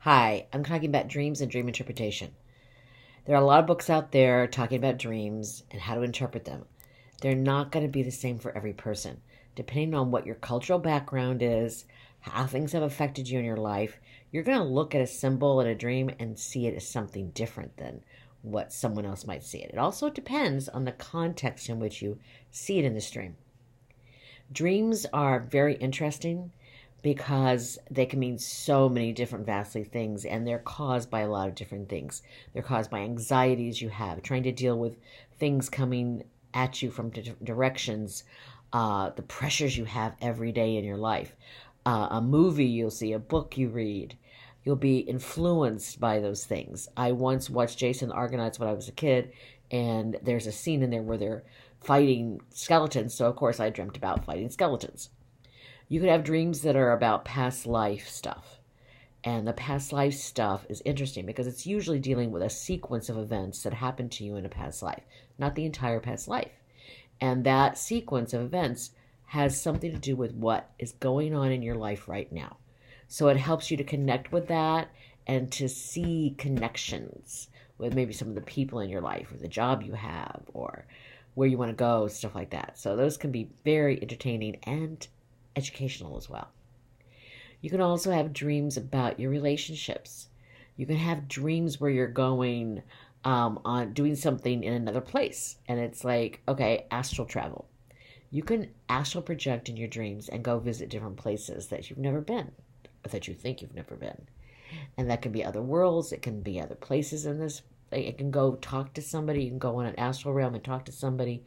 Hi, I'm talking about dreams and dream interpretation. There are a lot of books out there talking about dreams and how to interpret them. They're not going to be the same for every person. Depending on what your cultural background is, how things have affected you in your life, you're going to look at a symbol in a dream and see it as something different than what someone else might see it. It also depends on the context in which you see it in this dream. Dreams are very interesting because they can mean so many different vastly things, and they're caused by a lot of different things. They're caused by anxieties you have, trying to deal with things coming at you from directions, the pressures you have every day in your life, a movie you'll see, a book you read. You'll be influenced by those things. I once watched Jason the Argonauts when I was a kid, and there's a scene in there where they're fighting skeletons, so of course I dreamt about fighting skeletons. You could have dreams that are about past life stuff. And the past life stuff is interesting because it's usually dealing with a sequence of events that happened to you in a past life, not the entire past life. And that sequence of events has something to do with what is going on in your life right now. So it helps you to connect with that and to see connections with maybe some of the people in your life or the job you have or where you want to go, stuff like that. So those can be very entertaining and educational as well. You can also have dreams about your relationships. You can have dreams where you're going on doing something in another place, and it's like, okay, astral travel. You can astral project in your dreams and go visit different places that you've never been, or that you think you've never been, and that can be other worlds. It can be other places in this. It can go talk to somebody. You can go on an astral realm and talk to somebody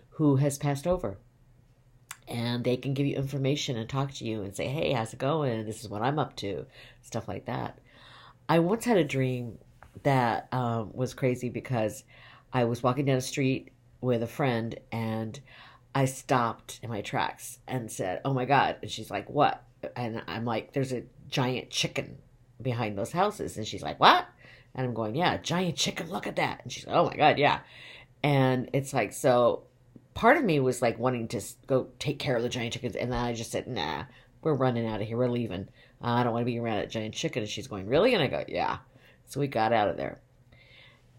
who has passed over, and they can give you information and talk to you and say, hey, how's it going? This is what I'm up to, stuff like that. I once had a dream that was crazy because I was walking down the street with a friend and I stopped in my tracks and said, oh my God. And she's like, what? And I'm like, there's a giant chicken behind those houses. And she's like, what? And I'm going, yeah, giant chicken, look at that. And she's like, oh my God, yeah. And it's like, so part of me was like wanting to go take care of the giant chickens, and then I just said, nah, we're running out of here, we're leaving. I don't want to be around that giant chicken. And she's going, really? And I go, yeah. So we got out of there.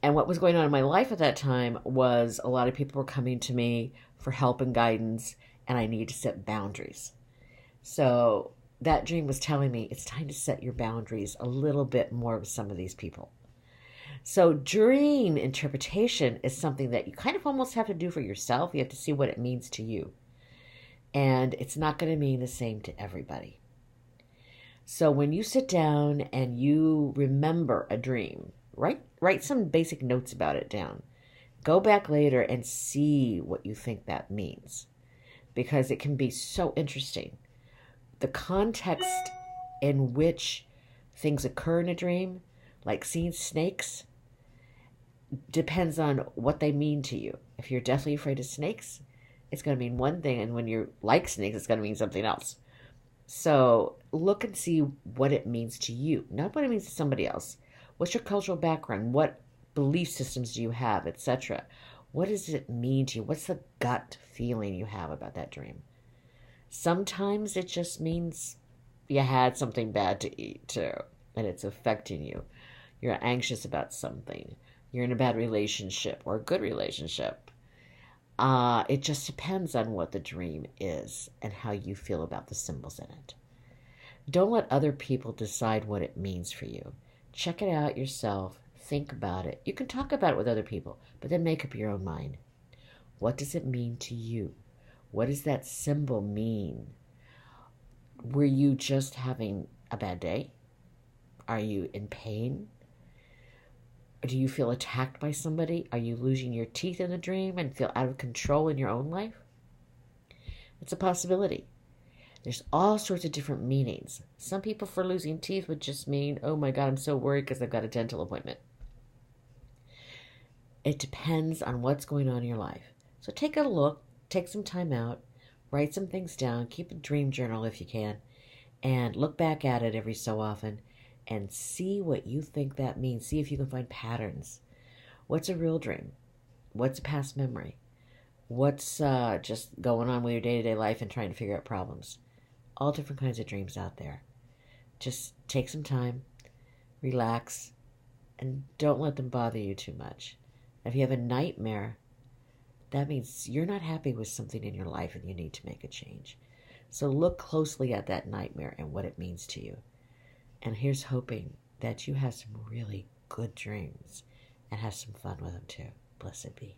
And what was going on in my life at that time was a lot of people were coming to me for help and guidance, and I needed to set boundaries. So that dream was telling me it's time to set your boundaries a little bit more with some of these people. So dream interpretation is something that you kind of almost have to do for yourself. You have to see what it means to you. And it's not going to mean the same to everybody. So when you sit down and you remember a dream, write some basic notes about it down. Go back later and see what you think that means, because it can be so interesting. The context in which things occur in a dream, like seeing snakes, depends on what they mean to you. If you're deathly afraid of snakes, it's going to mean one thing, and when you like snakes, it's going to mean something else. So look and see what it means to you, not what it means to somebody else. What's your cultural background? What belief systems do you have, etc.? What does it mean to you? What's the gut feeling you have about that dream? Sometimes it just means you had something bad to eat too, and it's affecting you. You're anxious about something. You're in a bad relationship or a good relationship. It just depends on what the dream is and how you feel about the symbols in it. Don't let other people decide what it means for you. Check it out yourself. Think about it. You can talk about it with other people, but then make up your own mind. What does it mean to you? What does that symbol mean? Were you just having a bad day? Are you in pain? Do you feel attacked by somebody? Are you losing your teeth in the dream and feel out of control in your own life? It's a possibility. There's all sorts of different meanings. Some people, for losing teeth, would just mean, oh my God, I'm so worried because I've got a dental appointment. It depends on what's going on in your life. So take a look, take some time out, write some things down, keep a dream journal if you can, and look back at it every so often and see what you think that means. See if you can find patterns. What's a real dream? What's a past memory? What's just going on with your day-to-day life and trying to figure out problems? All different kinds of dreams out there. Just take some time, relax, and don't let them bother you too much. If you have a nightmare, that means you're not happy with something in your life and you need to make a change. So look closely at that nightmare and what it means to you. And here's hoping that you have some really good dreams and have some fun with them too. Blessed be.